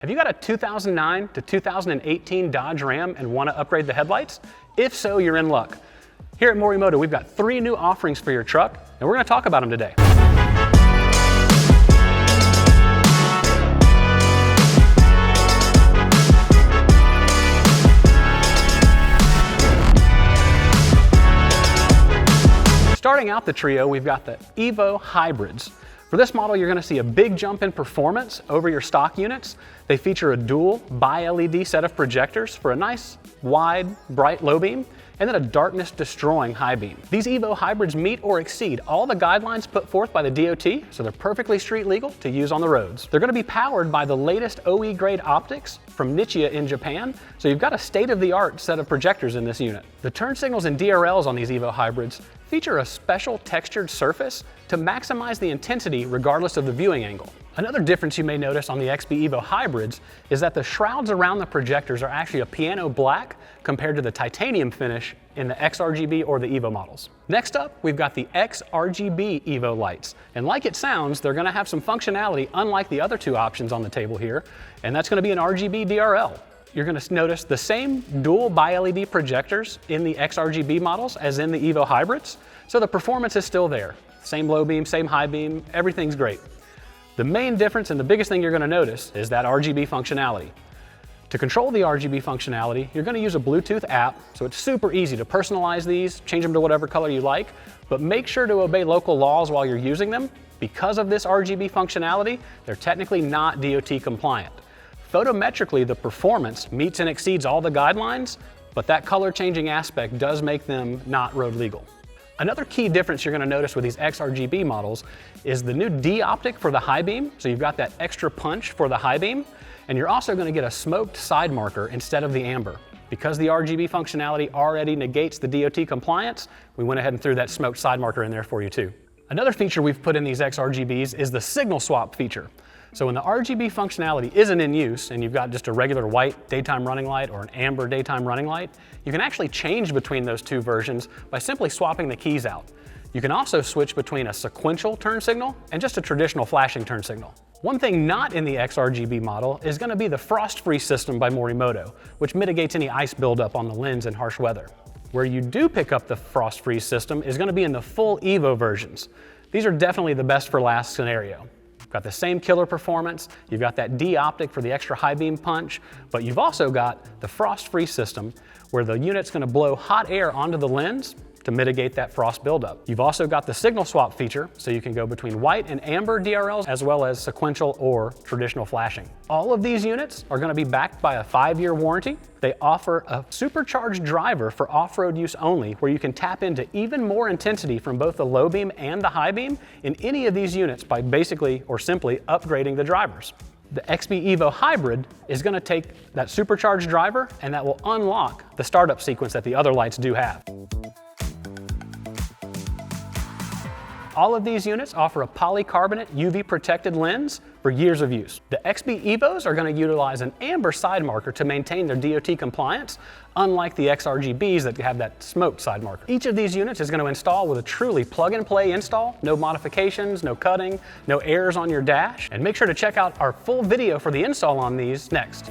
Have you got a 2009 to 2018 Dodge Ram and want to upgrade the headlights? If so, you're in luck. Here at Morimoto, we've got 3 new offerings for your truck, and we're going to talk about them today. Starting out the trio, we've got the Evo Hybrids. For this model, you're going to see a big jump in performance over your stock units. They feature a dual bi-LED set of projectors for a nice, wide, bright low beam, and then a darkness-destroying high beam. These Evo Hybrids meet or exceed all the guidelines put forth by the DOT, so they're perfectly street legal to use on the roads. They're going to be powered by the latest OE-grade optics from Nichia in Japan, so you've got a state-of-the-art set of projectors in this unit. The turn signals and DRLs on these Evo Hybrids feature a special textured surface to maximize the intensity regardless of the viewing angle. Another difference you may notice on the XB Evo Hybrids is that the shrouds around the projectors are actually a piano black compared to the titanium finish in the XRGB or the Evo models. Next up, we've got the XRGB Evo lights. And like it sounds, they're gonna have some functionality unlike the other 2 options on the table here, and that's gonna be an RGB DRL. You're going to notice the same dual bi-LED projectors in the XRGB models as in the Evo Hybrids, so the performance is still there. Same low beam, same high beam, everything's great. The main difference and the biggest thing you're going to notice is that RGB functionality. To control the RGB functionality, you're going to use a Bluetooth app, so it's super easy to personalize these, change them to whatever color you like, but make sure to obey local laws while you're using them. Because of this RGB functionality, they're technically not DOT compliant. Photometrically, the performance meets and exceeds all the guidelines, but that color changing aspect does make them not road legal. Another key difference you're going to notice with these XRGB models is the new D optic for the high beam. So you've got that extra punch for the high beam, and you're also going to get a smoked side marker instead of the amber. Because the RGB functionality already negates the DOT compliance, we went ahead and threw that smoked side marker in there for you too. Another feature we've put in these XRGBs is the signal swap feature. So when the RGB functionality isn't in use and you've got just a regular white daytime running light or an amber daytime running light, you can actually change between those 2 versions by simply swapping the keys out. You can also switch between a sequential turn signal and just a traditional flashing turn signal. One thing not in the XRGB model is going to be the frost-free system by Morimoto, which mitigates any ice buildup on the lens in harsh weather. Where you do pick up the frost-free system is going to be in the full Evo versions. These are definitely the best for last scenario. Got the same killer performance, you've got that D optic for the extra high beam punch, but you've also got the frost-free system where the unit's going to blow hot air onto the lens to mitigate that frost buildup. You've also got the signal swap feature, so you can go between white and amber DRLs as well as sequential or traditional flashing. All of these units are going to be backed by a 5-year warranty. They offer a supercharged driver for off-road use only, where you can tap into even more intensity from both the low beam and the high beam in any of these units by basically or simply upgrading the drivers. The XB Evo Hybrid is going to take that supercharged driver, and that will unlock the startup sequence that the other lights do have. All of these units offer a polycarbonate UV protected lens for years of use. The XB Evos are going to utilize an amber side marker to maintain their DOT compliance, unlike the XRGBs that have that smoked side marker. Each of these units is going to install with a truly plug-and-play install, no modifications, no cutting, no errors on your dash, and make sure to check out our full video for the install on these next.